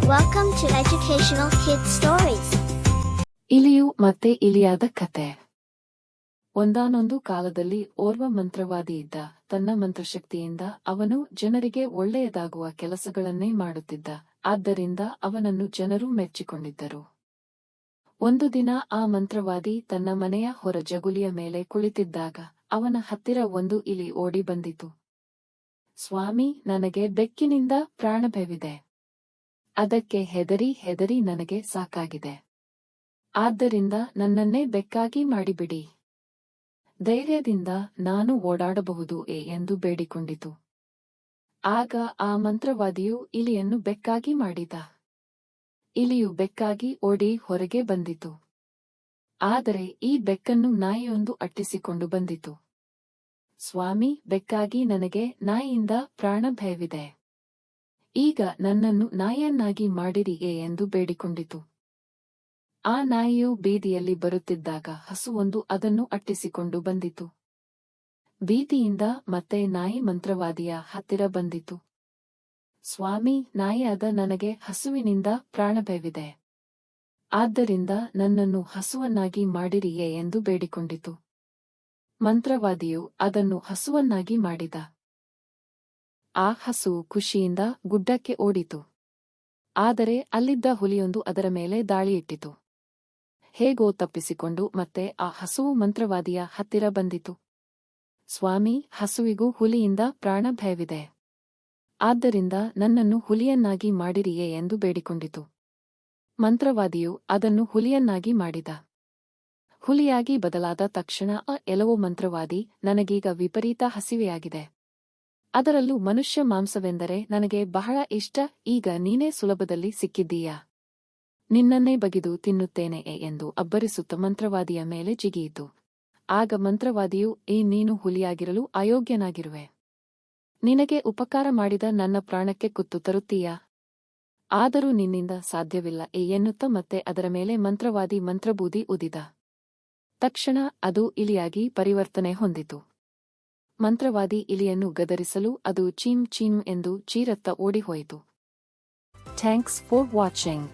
Welcome to Educational Kids Stories. ಇಲಿಯು ಮತ್ತೆ ಇಲಿಯಾದ ಕತೆ. ಒಂದಾನೊಂದು ಕಾಲದಲ್ಲಿ ಓರ್ವ ಮಂತ್ರವಾದಿ ಇದ್ದ. ತನ್ನ ಮಂತ್ರಶಕ್ತಿಯಿಂದ ಅವನು ಜನರಿಗೆ ಒಳ್ಳೆಯದಾಗುವ ಕೆಲಸಗಳನ್ನೇ ಮಾಡುತ್ತಿದ್ದ. ಆದ್ದರಿಂದ ಅವನನ್ನು ಜನರು ಮೆಚ್ಚಿಕೊಂಡಿದ್ದರು. ಒಂದು ದಿನ ಆ ಮಂತ್ರವಾದಿ ತನ್ನ ಮನೆಯ ಹೊರ ಜಗುಲಿಯ ಮೇಲೆ ಕುಳಿತಿದ್ದಾಗ ಅವನ ಹತ್ತಿರ ಒಂದು ಇಲಿ ಓಡಿ ಬಂದಿತು. ಸ್ವಾಮಿ, ನನಗೆ ಬೆಕ್ಕಿನಿಂದ ಪ್ರಾಣಭಯವಿದೆ. ಅದಕ್ಕೆ ಹೆದರಿ ನನಗೆ ಸಾಕಾಗಿದೆ. ಆದ್ದರಿಂದ ನನ್ನನ್ನೇ ಬೆಕ್ಕಾಗಿ ಮಾಡಿಬಿಡಿ. ಧೈರ್ಯದಿಂದ ನಾನು ಓಡಾಡಬಹುದು ಎಂದು ಬೇಡಿಕೊಂಡಿತು. ಆಗ ಆ ಮಂತ್ರವಾದಿಯು ಇಲಿಯನ್ನು ಬೆಕ್ಕಾಗಿ ಮಾಡಿದ. ಇಲಿಯು ಬೆಕ್ಕಾಗಿ ಓಡಿ ಹೊರಗೆ ಬಂದಿತು. ಆದರೆ ಈ ಬೆಕ್ಕನ್ನು ನಾಯಿಯೊಂದು ಅಟ್ಟಿಸಿಕೊಂಡು ಬಂದಿತು. ಸ್ವಾಮಿ, ಬೆಕ್ಕಾಗಿ ನನಗೆ ನಾಯಿಯಿಂದ ಪ್ರಾಣಭಯವಿದೆ. ಈಗ ನನ್ನನ್ನು ನಾಯಿಯನ್ನಾಗಿ ಮಾಡಿರಿ ಎಂದು ಬೇಡಿಕೊಂಡಿತು. ಆ ನಾಯಿಯು ಬೀದಿಯಲ್ಲಿ ಬರುತ್ತಿದ್ದಾಗ ಹಸುವೊಂದು ಅದನ್ನು ಅಟ್ಟಿಸಿಕೊಂಡು ಬಂದಿತು. ಭೀತಿಯಿಂದ ಮತ್ತೆ ನಾಯಿ ಮಂತ್ರವಾದಿಯ ಹತ್ತಿರ ಬಂದಿತು. ಸ್ವಾಮಿ, ನಾಯಿಯಾದ ನನಗೆ ಹಸುವಿನಿಂದ ಪ್ರಾಣಭಯವಿದೆ. ಆದ್ದರಿಂದ ನನ್ನನ್ನು ಹಸುವನ್ನಾಗಿ ಮಾಡಿರಿಯೇ ಎಂದು ಬೇಡಿಕೊಂಡಿತು. ಮಂತ್ರವಾದಿಯು ಅದನ್ನು ಹಸುವನ್ನಾಗಿ ಮಾಡಿದ. ಆ ಹಸುವು ಖುಷಿಯಿಂದ ಗುಡ್ಡಕ್ಕೆ ಓಡಿತು. ಆದರೆ ಅಲ್ಲಿದ್ದ ಹುಲಿಯೊಂದು ಅದರ ಮೇಲೆ ದಾಳಿಯಿಟ್ಟಿತು. ಹೇಗೋ ತಪ್ಪಿಸಿಕೊಂಡು ಮತ್ತೆ ಆ ಹಸುವು ಮಂತ್ರವಾದಿಯ ಹತ್ತಿರ ಬಂದಿತು. ಸ್ವಾಮಿ, ಹಸುವಿಗೂ ಹುಲಿಯಿಂದ ಪ್ರಾಣಭಯವಿದೆ. ಆದ್ದರಿಂದ ನನ್ನನ್ನು ಹುಲಿಯನ್ನಾಗಿ ಮಾಡಿರಿಯೇ ಎಂದು ಬೇಡಿಕೊಂಡಿತು. ಮಂತ್ರವಾದಿಯು ಅದನ್ನು ಹುಲಿಯನ್ನಾಗಿ ಮಾಡಿದ. ಹುಲಿಯಾಗಿ ಬದಲಾದ ತಕ್ಷಣ ಎಲ್ಲವೋ ಮಂತ್ರವಾದಿ, ನನಗೀಗ ವಿಪರೀತ ಹಸಿವೆಯಾಗಿದೆ. ಅದರಲ್ಲೂ ಮನುಷ್ಯ ಮಾಂಸವೆಂದರೆ ನನಗೆ ಬಹಳ ಇಷ್ಟ. ಈಗ ನೀನೇ ಸುಲಭದಲ್ಲಿ ಸಿಕ್ಕಿದ್ದೀಯಾ. ನಿನ್ನನ್ನೇ ಬಗಿದು ತಿನ್ನುತ್ತೇನೆ ಎಂದು ಅಬ್ಬರಿಸುತ್ತ ಮಂತ್ರವಾದಿಯ ಮೇಲೆ ಜಿಗಿಯಿತು. ಆಗ ಮಂತ್ರವಾದಿಯು, ನೀನು ಹುಲಿಯಾಗಿರಲು ಅಯೋಗ್ಯನಾಗಿರುವೆ. ನಿನಗೆ ಉಪಕಾರ ಮಾಡಿದ ನನ್ನ ಪ್ರಾಣಕ್ಕೆ ಕುತ್ತು ತರುತ್ತೀಯಾ? ಆದರೂ ನಿನ್ನಿಂದ ಸಾಧ್ಯವಿಲ್ಲ ಎನ್ನುತ್ತ ಮತ್ತೆ ಅದರ ಮೇಲೆ ಮಂತ್ರವಾದಿ ಮಂತ್ರಬೂದಿ ಉದಿದ. ತಕ್ಷಣ ಅದು ಇಲಿಯಾಗಿ ಪರಿವರ್ತನೆ ಹೊಂದಿತು. ಮಂತ್ರವಾದಿ ಇಲಿಯನ್ನು ಗದರಿಸಲು ಅದು ಚೀಮ್ ಚೀಮ್ ಎಂದು ಚೀರತ್ತ ಓಡಿಹೋಯಿತು. Thanks for watching.